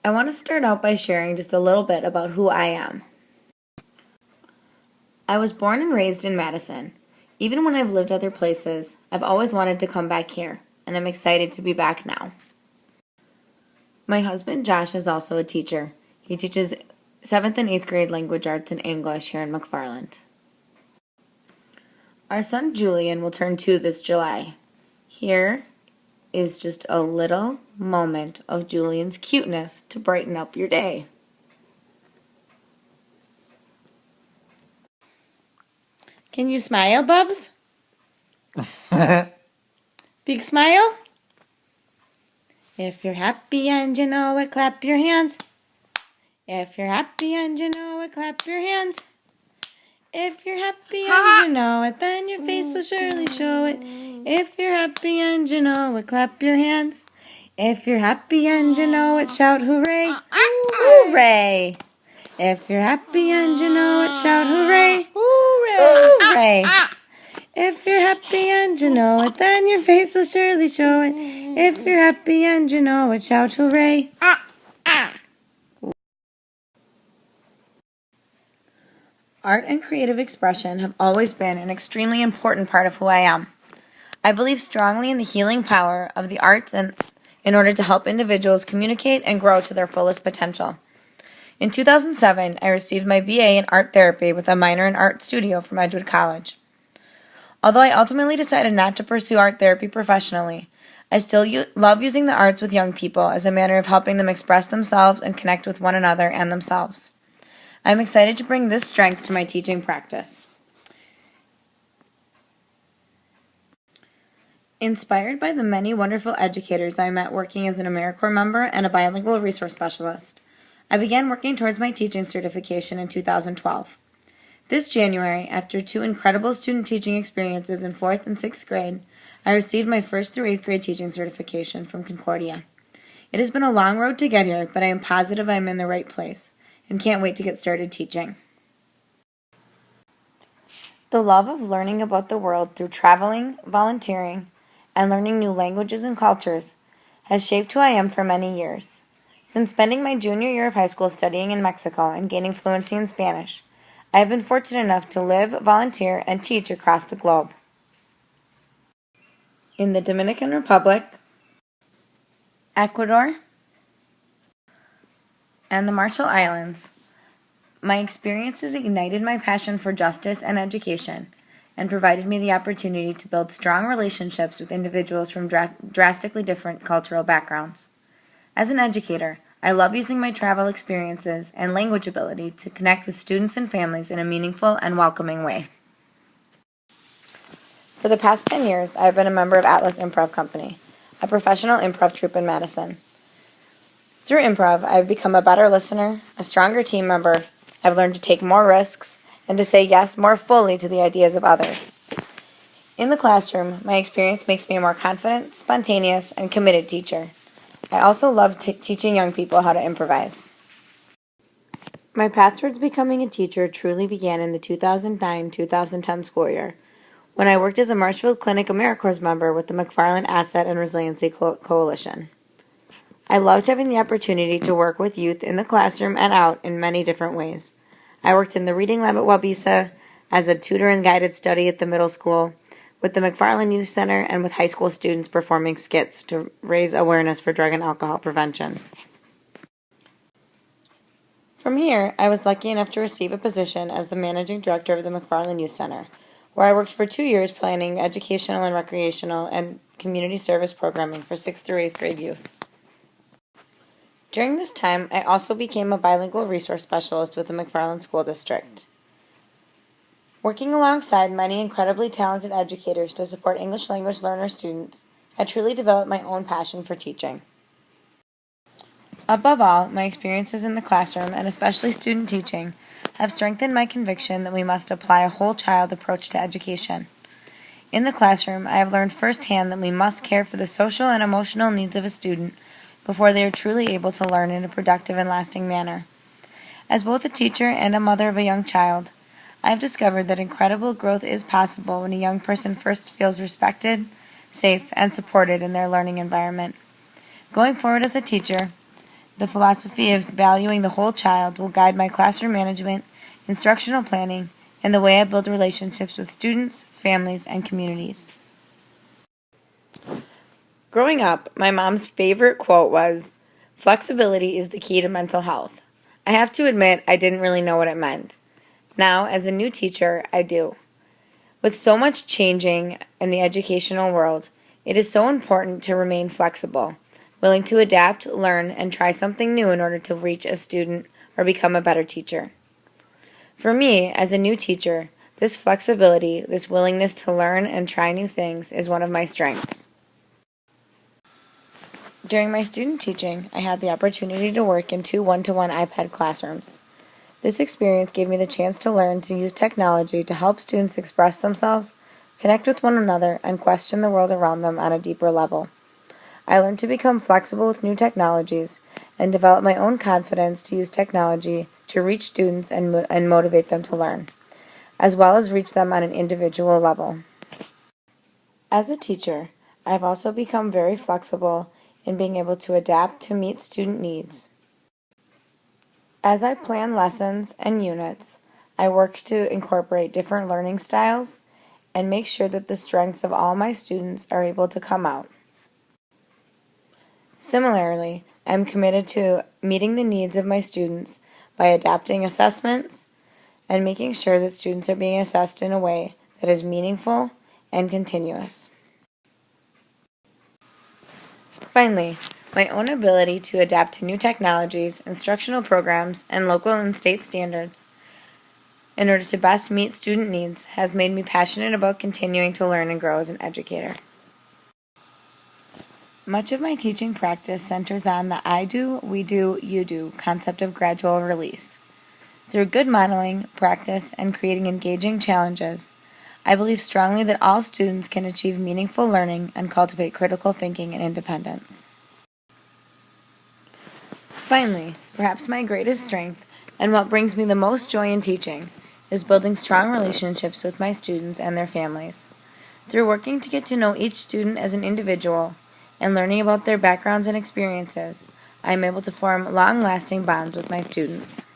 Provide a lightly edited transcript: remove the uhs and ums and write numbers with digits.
I want to start out by sharing just a little bit about who I am. I was born and raised in Madison. Even when I've lived other places, I've always wanted to come back here, and I'm excited to be back now. My husband Josh is also a teacher. He teaches 7th and 8th grade language arts and English here in McFarland. Our son Julian will turn 2 this July. Here is just a little moment of Julian's cuteness to brighten up your day. Can you smile, Bubs? Big smile? If you're happy and you know it, clap your hands. If you're happy and you know it, clap your hands. If you're happy and you know it, then your face will surely show it. If you're happy and you know it, clap your hands. If you're happy and you know it, shout hooray. Hooray! If you're happy and you know it, shout hooray. Hooray! If you're happy and you know it, then your face will surely show it. If you're happy and you know it, shout hooray. Art and creative expression have always been an extremely important part of who I am. I believe strongly in the healing power of the arts and in order to help individuals communicate and grow to their fullest potential. In 2007, I received my BA in art therapy with a minor in art studio from Edgewood College. Although I ultimately decided not to pursue art therapy professionally, I still love using the arts with young people as a manner of helping them express themselves and connect with one another and themselves. I'm excited to bring this strength to my teaching practice. Inspired by the many wonderful educators I met working as an AmeriCorps member and a bilingual resource specialist, I began working towards my teaching certification in 2012. This January, after 2 incredible student teaching experiences in 4th and 6th grade, I received my 1st through 8th grade teaching certification from Concordia. It has been a long road to get here, but I am positive I am in the right place and can't wait to get started teaching. The love of learning about the world through traveling, volunteering, and learning new languages and cultures has shaped who I am for many years. Since spending my junior year of high school studying in Mexico and gaining fluency in Spanish, I have been fortunate enough to live, volunteer, and teach across the globe. In the Dominican Republic, Ecuador, and the Marshall Islands, my experiences ignited my passion for justice and education and provided me the opportunity to build strong relationships with individuals from drastically different cultural backgrounds. As an educator, I love using my travel experiences and language ability to connect with students and families in a meaningful and welcoming way. For the past 10 years, I have been a member of Atlas Improv Company, a professional improv troupe in Madison. Through improv, I have become a better listener, a stronger team member, I've learned to take more risks, and to say yes more fully to the ideas of others. In the classroom, my experience makes me a more confident, spontaneous, and committed teacher. I also love teaching young people how to improvise. My path towards becoming a teacher truly began in the 2009-2010 school year, when I worked as a Marshfield Clinic AmeriCorps member with the McFarland Asset and Resiliency Coalition. I loved having the opportunity to work with youth in the classroom and out in many different ways. I worked in the reading lab at Wabisa, as a tutor and guided study at the middle school, with the McFarland Youth Center, and with high school students performing skits to raise awareness for drug and alcohol prevention. From here, I was lucky enough to receive a position as the managing director of the McFarland Youth Center, where I worked for 2 years planning educational and recreational and community service programming for 6th through 8th grade youth. During this time, I also became a bilingual resource specialist with the McFarland School District. Working alongside many incredibly talented educators to support English language learner students, I truly developed my own passion for teaching. Above all, my experiences in the classroom, and especially student teaching, have strengthened my conviction that we must apply a whole child approach to education. In the classroom, I have learned firsthand that we must care for the social and emotional needs of a student before they are truly able to learn in a productive and lasting manner. As both a teacher and a mother of a young child, I have discovered that incredible growth is possible when a young person first feels respected, safe, and supported in their learning environment. Going forward as a teacher, The philosophy of valuing the whole child will guide my classroom management, instructional planning, and the way I build relationships with students, families, and communities. Growing up, my mom's favorite quote was, "Flexibility is the key to mental health." I have to admit, I didn't really know what it meant. Now, as a new teacher, I do. With so much changing in the educational world, it is so important to remain flexible, willing to adapt, learn, and try something new in order to reach a student or become a better teacher. For me, as a new teacher, this flexibility, this willingness to learn and try new things is one of my strengths. During my student teaching, I had the opportunity to work in 2 one-to-one iPad classrooms. This experience gave me the chance to learn to use technology to help students express themselves, connect with one another, and question the world around them on a deeper level. I learned to become flexible with new technologies and develop my own confidence to use technology to reach students and motivate them to learn, as well as reach them on an individual level. As a teacher, I have also become very flexible in being able to adapt to meet student needs. As I plan lessons and units, I work to incorporate different learning styles and make sure that the strengths of all my students are able to come out. Similarly, I am committed to meeting the needs of my students by adapting assessments and making sure that students are being assessed in a way that is meaningful and continuous. Finally, my own ability to adapt to new technologies, instructional programs, and local and state standards in order to best meet student needs has made me passionate about continuing to learn and grow as an educator. Much of my teaching practice centers on the I do, we do, you do concept of gradual release. Through good modeling, practice, and creating engaging challenges, I believe strongly that all students can achieve meaningful learning and cultivate critical thinking and independence. Finally, perhaps my greatest strength and what brings me the most joy in teaching is building strong relationships with my students and their families. Through working to get to know each student as an individual and learning about their backgrounds and experiences, I am able to form long-lasting bonds with my students.